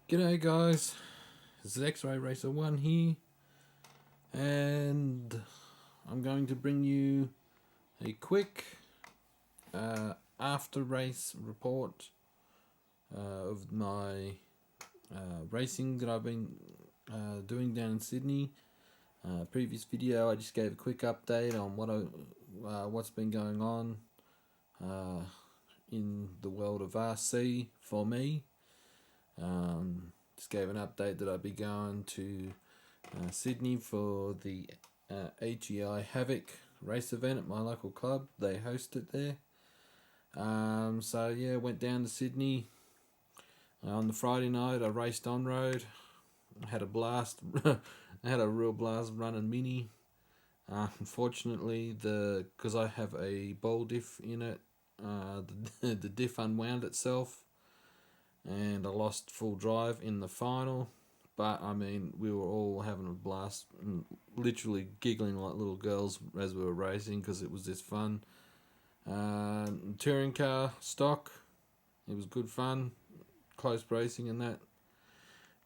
G'day guys, it's X-Ray Racer 1 here, and I'm going to bring you a quick after race report of my racing that I've been doing down in Sydney. Previous video I just gave a quick update on what's been going on in the world of RC for me. Just gave an update that I'd be going to Sydney for the AGI Havoc race event at my local club. They host it there. So yeah, went down to Sydney on the Friday night. I raced on road. I had a blast. I had a real blast running Mini. Unfortunately, because I have a ball diff in it, the diff unwound itself, and I lost full drive in the final. But I mean, we were all having a blast, and literally giggling like little girls as we were racing because it was just fun. Touring car stock, it was good fun, close racing and that.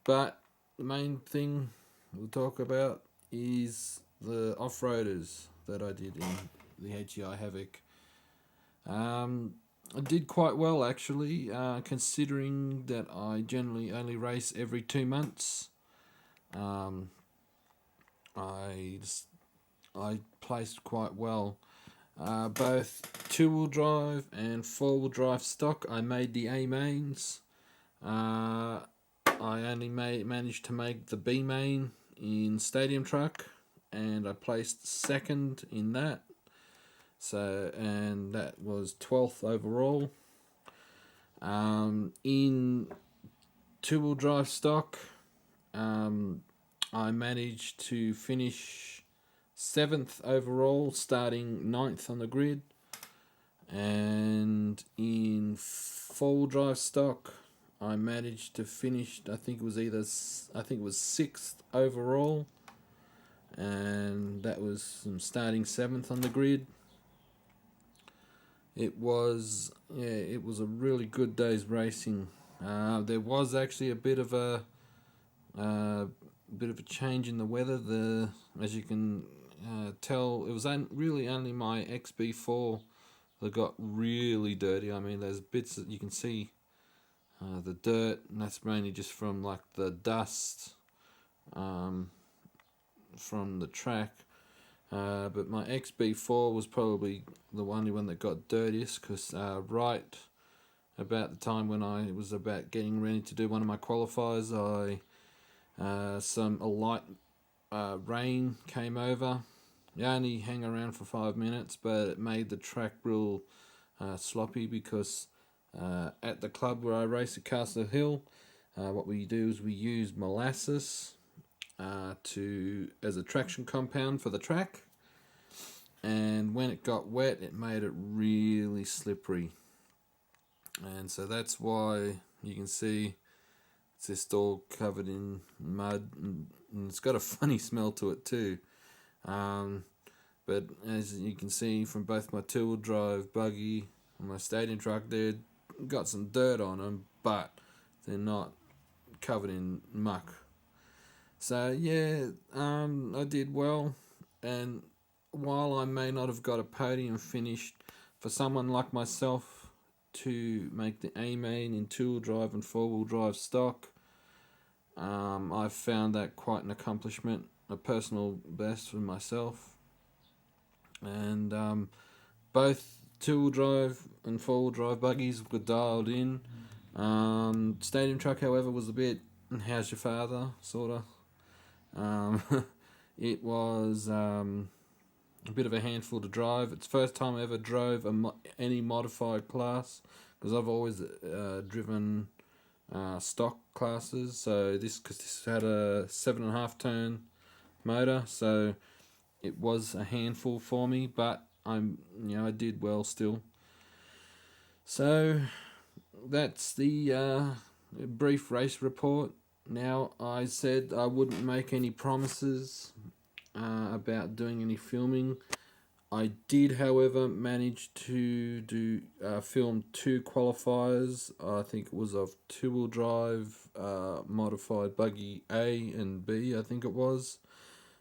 But the main thing we'll talk about is the off-roaders that I did in the AGI Havoc. I did quite well actually, considering that I generally only race every 2 months. I placed quite well. Both 2-wheel drive and 4-wheel drive stock, I made the A mains. I only managed to make the B main in stadium truck, and I placed second in that. So, and that was 12th overall. In 2-wheel drive stock, I managed to finish 7th overall, starting 9th on the grid. And in 4-wheel drive stock, I managed to finish, I think it was 6th overall, and that was starting 7th on the grid. It was a really good day's racing. There was actually a bit of a change in the weather. As you can tell, it was really only my XB4 that got really dirty. I mean, there's bits that you can see the dirt, and that's mainly just from like the dust from the track. But my XB4 was probably the only one that got dirtiest, because right about the time when I was about getting ready to do one of my qualifiers, a light rain came over. It only hung around for 5 minutes, but it made the track real sloppy, because at the club where I race at Castle Hill, what we do is we use molasses as a traction compound for the track, and when it got wet, it made it really slippery, and so that's why you can see it's just all covered in mud, and it's got a funny smell to it too. But as you can see from both my 2-wheel drive buggy and my stadium truck, they've got some dirt on them, but they're not covered in muck. So yeah, I did well, and while I may not have got a podium finish, for someone like myself to make the A main in 2-wheel drive and 4-wheel drive stock, I've found that quite an accomplishment, a personal best for myself. And both 2-wheel drive and 4-wheel drive buggies were dialed in. Stadium truck, however, was a bit, how's your father, sort of. It was a bit of a handful to drive. It's the first time I ever drove any modified class, because I've always driven stock classes. So because this had a 7.5 turn motor, so it was a handful for me, but I did well still. So that's the brief race report. Now, I said I wouldn't make any promises about doing any filming. I did, however, manage to do film 2 qualifiers. I think it was of 2-wheel drive modified buggy A and B, I think it was.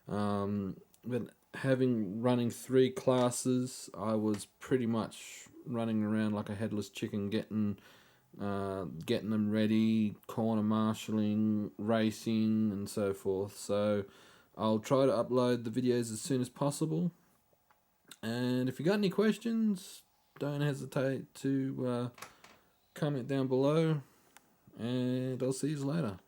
But running 3 classes, I was pretty much running around like a headless chicken, getting them ready, corner marshalling, racing, and so forth. So I'll try to upload the videos as soon as possible. And if you got any questions, don't hesitate to comment down below. And I'll see you later.